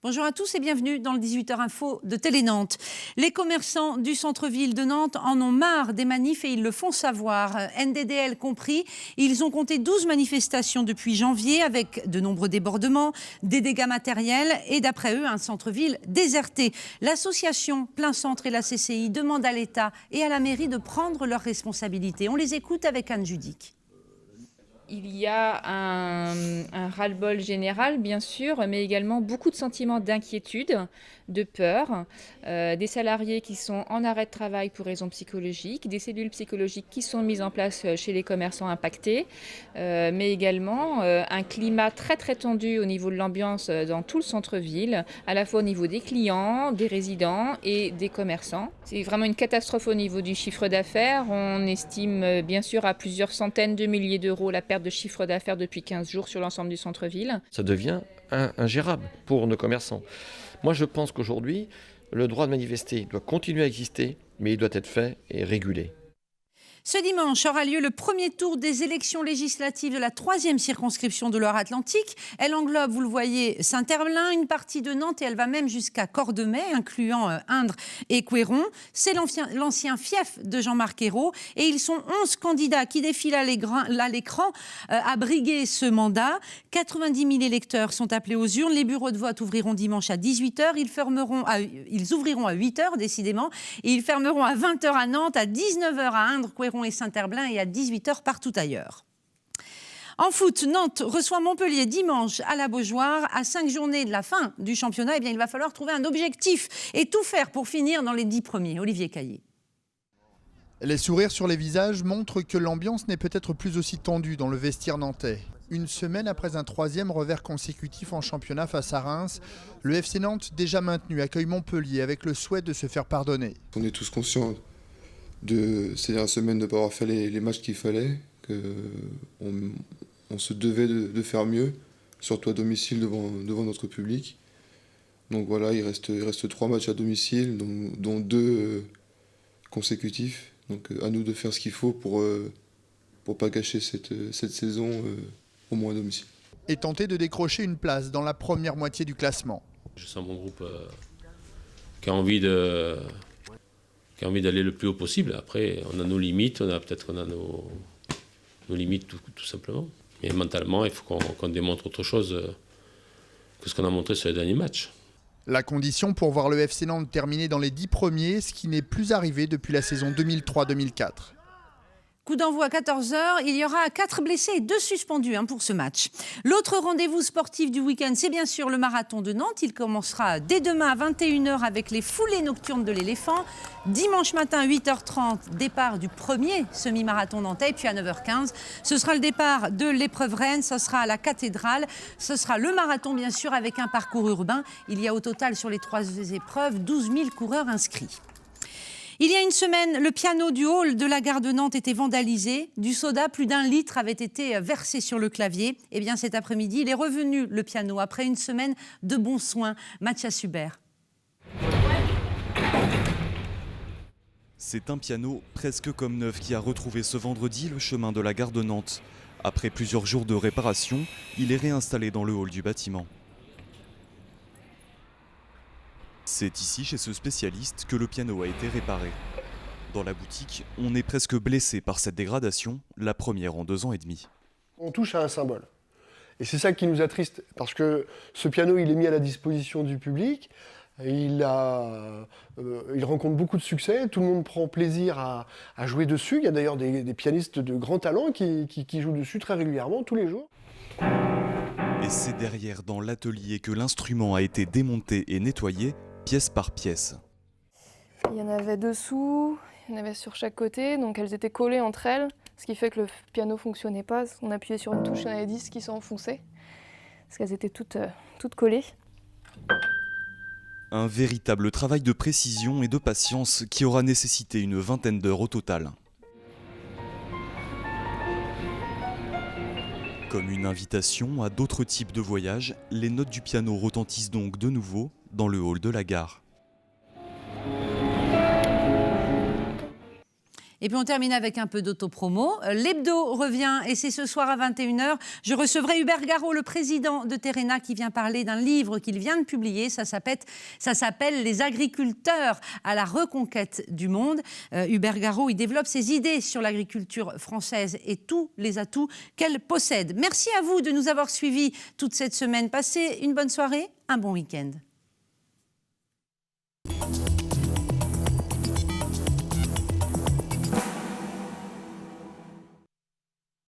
Bonjour à tous et bienvenue dans le 18h Info de Télé Nantes. Les commerçants du centre-ville de Nantes en ont marre des manifs et ils le font savoir. NDDL compris, ils ont compté 12 manifestations depuis janvier avec de nombreux débordements, des dégâts matériels et d'après eux un centre-ville déserté. L'association Plein Centre et la CCI demandent à l'État et à la mairie de prendre leurs responsabilités. On les écoute avec Anne Judic. Il y a un ras-le-bol général, bien sûr, mais également beaucoup de sentiments d'inquiétude, de peur, des salariés qui sont en arrêt de travail pour raisons psychologiques, des cellules psychologiques qui sont mises en place chez les commerçants impactés, mais également un climat très très tendu au niveau de l'ambiance dans tout le centre-ville, à la fois au niveau des clients, des résidents et des commerçants. C'est vraiment une catastrophe au niveau du chiffre d'affaires. On estime bien sûr à plusieurs centaines de milliers d'euros la perte de chiffre d'affaires depuis 15 jours sur l'ensemble du centre-ville. Ça devient ingérable pour nos commerçants. Moi, je pense qu'aujourd'hui, le droit de manifester doit continuer à exister, mais il doit être fait et régulé. Ce dimanche aura lieu le premier tour des élections législatives de la 3e circonscription de Loire-Atlantique. Elle englobe, vous le voyez, Saint-Herblain, une partie de Nantes et elle va même jusqu'à Cordemais, incluant Indre et Couéron. C'est l'ancien fief de Jean-Marc Ayrault et ils sont 11 candidats qui défilent à l'écran à briguer ce mandat. 90 000 électeurs sont appelés aux urnes. Les bureaux de vote ouvriront dimanche à 18h. Ils ouvriront à 8h, décidément, et ils fermeront à 20h à Nantes, à 19h à Indre, Couéron et Saint-Herblain et à 18h partout ailleurs. En foot, Nantes reçoit Montpellier dimanche à la Beaujoire. À 5 journées de la fin du championnat, eh bien, il va falloir trouver un objectif et tout faire pour finir dans les 10 premiers. Olivier Caillé. Les sourires sur les visages montrent que l'ambiance n'est peut-être plus aussi tendue dans le vestiaire nantais. Une semaine après un 3e revers consécutif en championnat face à Reims, le FC Nantes, déjà maintenu, accueille Montpellier avec le souhait de se faire pardonner. On est tous conscients de ces dernières semaines de ne pas avoir fait les matchs qu'il fallait, qu'on se devait de faire mieux, surtout à domicile devant notre public. Donc voilà, il reste 3 matchs à domicile, dont 2 consécutifs. Donc à nous de faire ce qu'il faut pour pas gâcher cette saison au moins à domicile. Et tenter de décrocher une place dans la première moitié du classement. Je sens mon groupe qui a envie d'aller le plus haut possible. Après, on a nos limites, on a nos limites tout simplement. Mais mentalement, il faut qu'on démontre autre chose que ce qu'on a montré sur les derniers matchs. La condition pour voir le FC Nantes terminer dans les 10 premiers, ce qui n'est plus arrivé depuis la saison 2003-2004. Coup d'envoi à 14h, il y aura 4 blessés et 2 suspendus pour ce match. L'autre rendez-vous sportif du week-end, c'est bien sûr le marathon de Nantes. Il commencera dès demain à 21h avec les foulées nocturnes de l'éléphant. Dimanche matin, 8h30, départ du premier semi-marathon nantais. Et puis à 9h15, ce sera le départ de l'épreuve reine. Ce sera à la cathédrale. Ce sera le marathon, bien sûr, avec un parcours urbain. Il y a au total sur les 3 épreuves 12 000 coureurs inscrits. Il y a une semaine, le piano du hall de la gare de Nantes était vandalisé. Du soda, plus d'1 litre avait été versé sur le clavier. Eh bien, cet après-midi, il est revenu, le piano, après une semaine de bons soins. Mathias Hubert. C'est un piano presque comme neuf qui a retrouvé ce vendredi le chemin de la gare de Nantes. Après plusieurs jours de réparation, il est réinstallé dans le hall du bâtiment. C'est ici, chez ce spécialiste, que le piano a été réparé. Dans la boutique, on est presque blessé par cette dégradation, la première en 2 ans et demi. On touche à un symbole. Et c'est ça qui nous attriste, parce que ce piano, il est mis à la disposition du public, il rencontre beaucoup de succès, tout le monde prend plaisir à jouer dessus. Il y a d'ailleurs des pianistes de grand talent qui jouent dessus très régulièrement, tous les jours. Et c'est derrière, dans l'atelier, que l'instrument a été démonté et nettoyé, pièce par pièce. Il y en avait dessous, il y en avait sur chaque côté, donc elles étaient collées entre elles, ce qui fait que le piano ne fonctionnait pas. On appuyait sur une touche, il y en avait 10 qui s'enfonçaient, parce qu'elles étaient toutes collées. Un véritable travail de précision et de patience qui aura nécessité une 20aine d'heures au total. Comme une invitation à d'autres types de voyages, les notes du piano retentissent donc de nouveau dans le hall de la gare. Et puis on termine avec un peu d'autopromo. L'hebdo revient et c'est ce soir à 21h. Je recevrai Hubert Garot, le président de Terrena, qui vient parler d'un livre qu'il vient de publier. Ça s'appelle « Les agriculteurs à la reconquête du monde ». Hubert Garot, il développe ses idées sur l'agriculture française et tous les atouts qu'elle possède. Merci à vous de nous avoir suivis toute cette semaine. Passez une bonne soirée, un bon week-end.